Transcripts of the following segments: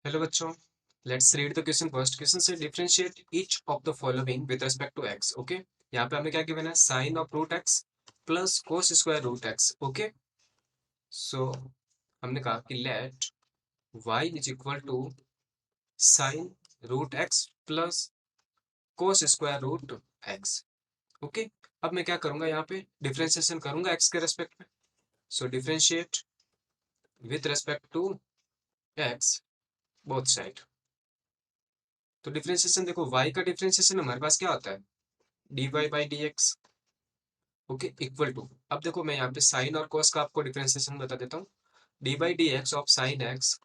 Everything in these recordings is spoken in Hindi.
हेलो बच्चों, let's read the question first. Question से differentiate each of the following with respect to x. Okay, यहाँ पे हमें क्या गिवन है, sine of root x plus cos square root x. Okay, so हमने कहा कि let y is equal to sine root x plus cos square root x. Okay, अब मैं क्या करूंगा, यहाँ पे डिफरेंशिएशन करूंगा एक्स के रेस्पेक्ट में। So differentiate with respect to x both side. तो डिफरेंशिएशन देखो, y का डिफरेंशिएशन हमारे पास क्या होता है, dy by d x. Okay, equal to, अब देखो मैं यहाँ पे साइन और कॉस का आपको डिफरेंशिएशन बता देता हूँ। D by d x of sine x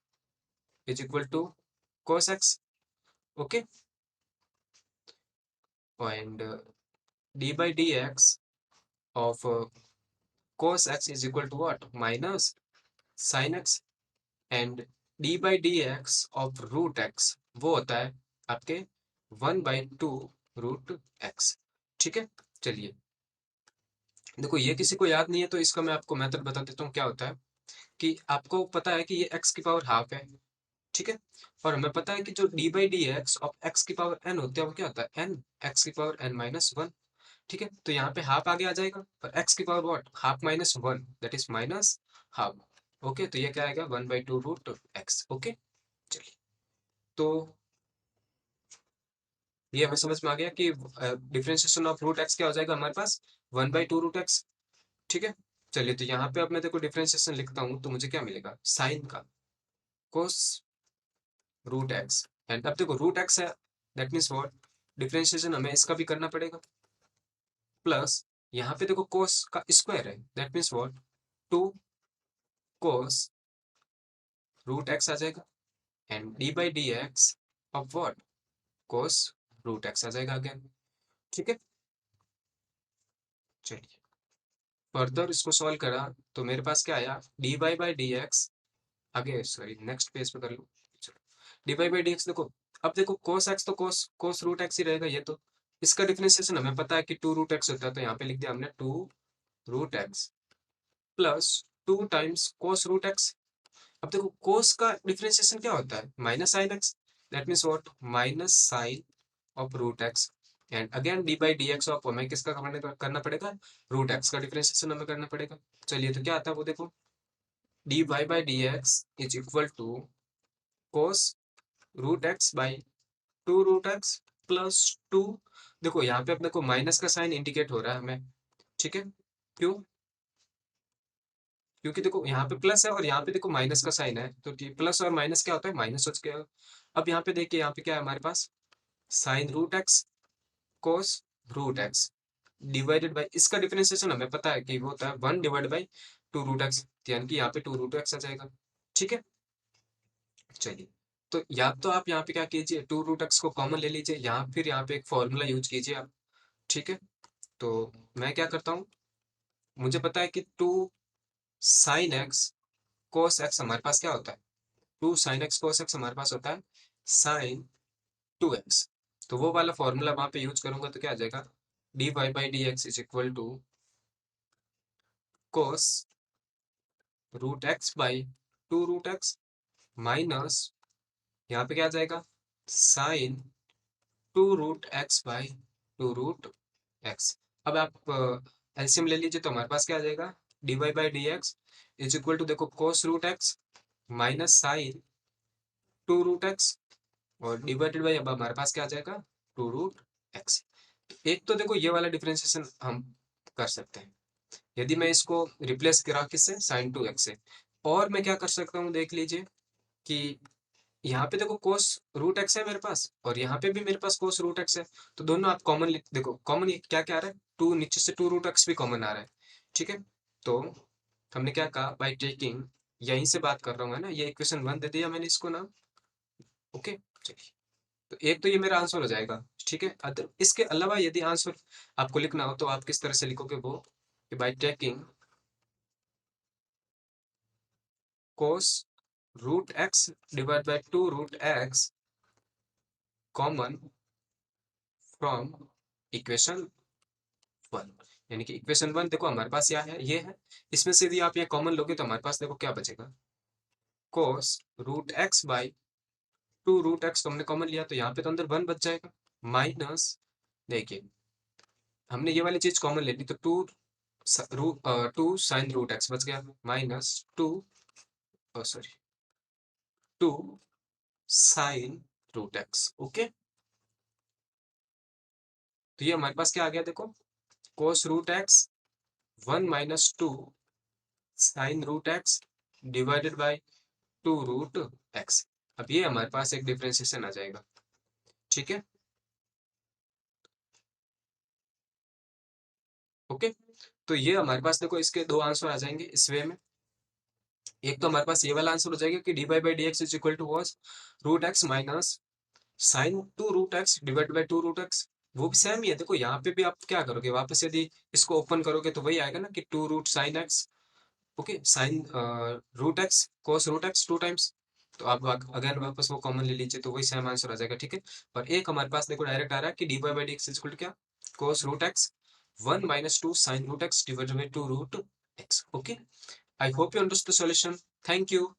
is equal to cos x. Okay, and d by d x of cos x is equal to what, minus sin x, and d by dx of root x वो होता है आपके 1/2 रूट x। ठीक है, चलिए देखो ये किसी को याद नहीं है तो इसका मैं आपको मेथड बता देता हूँ। क्या होता है कि आपको पता है कि ये x की पावर हाफ है, ठीक है, और हमें पता है कि जो d by d x of x की पावर n होता है वो क्या होता है, n, x की पावर n-1। ठीक है, तो यहाँ पे हाफ आगे आ जाएगा और x की power what, half minus one, that is minus half. Okay, तो ये क्या आएगा, 1/2 रूट एक्स। ओके, चलिए तो ये हमें समझ में आ गया कि डिफरेंशिएशन ऑफ रूट एक्स क्या हो जाएगा हमारे पास, 1/2 रूट एक्स। ठीक है, चलिए तो यहाँ पे अब मैं देखो डिफरेंशिएशन लिखता हूँ तो मुझे क्या मिलेगा, साइन का कोस रूट एक्स, एंड अब देखो रूट एक्स है, दैट मीन्स व्हाट, डिफरेंशिएशन हमें इसका भी करना पड़ेगा, प्लस यहाँ पे देखो कोस का स्क्वायर है, that means what, 2 cos root x आ जाएगा, and d by d x of what, cos root x आ जाएगा अगेन। ठीक है, चलिए फर्दर इसको सॉल्व करा तो मेरे पास क्या आया, d y by d x, आगे सॉरी नेक्स्ट पेज पे कर लो। D y by d x देखो, अब देखो कोस एक्स तो कोस कोस रूट एक्स ही रहेगा, ये तो इसका डिफरेंशिएशन हमें पता है कि 2 रूट एक्स होता है, तो यहाँ पे लिख दिया हमने 2 root x plus 2 times cos root x. अब देखो कोस का डिफरेंशिएशन क्या होता है, minus sine x, that means what, minus sine of root x, and again d by d x of हमें किसका करना पड़ेगा, रूट एक्स का डिफरेंशिएशन हमें करना पड़ेगा। चलिए तो क्या आता है वो देखो, d y by d x is equal to cos root x by 2 root x plus 2। देखो यहाँ पे अपने को माइनस का साइन इंडिकेट हो रहा है हमें, ठीक है, क्यों, क्योंकि देखो यहाँ पे प्लस है और यहाँ पे देखो माइनस का साइन है, तो प्लस और माइनस क्या होता है, माइनस हो गया। अब यहाँ पे देखिए, यहाँ पे क्या है हमारे पास, sine root x cos root x divided by, इसका डिफरेंशिएशन हमें पता है कि वो होता है 1/2 रूट एक्स, यानी कि यहाँ पे 2 रूट एक्स आ जाएगा। ठीक है, चलिए तो या तो आप यहाँ पे क्या कीजिए, 2 रूट एक्स को कॉमन ले लीजिए, यहाँ फिर यहाँ पे एक फॉर्मूला यूज कीजिए आप। ठीक है, तो मैं क्या करता हूँ, मुझे पता है कि 2 साइन एक्स कोस एक्स हमारे पास क्या होता है, 2 साइन एक्स कोस एक्स हमारे पास होता है साइन 2x, तो वो वाला फॉर्मूला वहां पे यूज करूंगा तो क्या आ जाएगा, d y by d x is equal to cos root x by 2 root x minus, यहाँ पे क्या आ जाएगा, sine 2 root x by 2 root x. अब आप एलसीएम ले लीजिए तो हमारे पास क्या आ जाएगा, d y by d x is equal to देखो cos root x minus sine 2 root x, और डिवाइडेड बाई अब हमारे पास क्या आ जाएगा, 2 रूट एक्स। एक तो देखो ये वाला डिफरेंशिएशन हम कर सकते हैं, यदि मैं इसको रिप्लेस करा किससे, साइन 2x से, और मैं क्या कर सकता हूँ देख लीजिए कि यहाँ पे देखो कोस रूट एक्स है मेरे पास और यहाँ पे भी मेरे पास कोस रूट एक्स है, तो दोनों आप कॉमन देखो, कॉमन क्या क्या आ रहा है, 2 नीचे से 2 रूट एक्स भी कॉमन आ रहा है। ठीक है, तो हमने क्या कहा, बाई टेकिंग, यहीं से बात कर रहा हूँ है ना, ये इक्वेशन 1 दे दिया मैंने इसको नाम। ओके, चलिए तो एक तो ये मेरा आंसर हो जाएगा। ठीक है, अदर इसके अलावा यदि आंसर आपको लिखना हो तो आप किस तरह से लिखोगे वो, कि by taking cos root x divide by 2 root x common from equation 1, यानी कि इक्वेशन 1 देखो हमारे पास क्या है, ये है, इसमें से यदि आप ये कॉमन लोगे तो हमारे पास देखो क्या बचेगा, cos root x by two root x तो हमने कॉमन लिया, तो यहाँ पे तो अंदर 1 बच जाएगा, माइनस, देखिए हमने ये वाली चीज कॉमन ले ली, तो टू साइन रूट एक्स बच गया, minus sorry 2 sine root x. Okay, तो ये हमारे पास क्या आ गया, देखो cos root x 1 minus 2 sine root x divided by 2 root x. अब ये हमारे पास एक डिफरेंशिएशन आ जाएगा, ठीक है। ओके, तो ये हमारे पास देखो इसके दो आंसर आ जाएंगे इस वे में। एक तो हमारे पास ये वाला आंसर हो जाएगा कि d y by d x is equal to cos root x minus sine two root x divide by two root x. वो भी सेम ही है, देखो यहाँ पे भी आप क्या करोगे, वापस यदि इसको ओपन करोगे तो वही आएगा ना कि two root sine x, okay, sine root x cos root x 2 times. तो आप अगर वापस वो कॉमन ले लीजिए तो वही सेम आंसर आ जाएगा, ठीक है। और एक हमारे पास देखो डायरेक्ट आ रहा है कि d y by d x equal to क्या, cos root x 1 minus 2 sine root x divided by 2 root x. Okay, I hope you understood the solution. Thank you.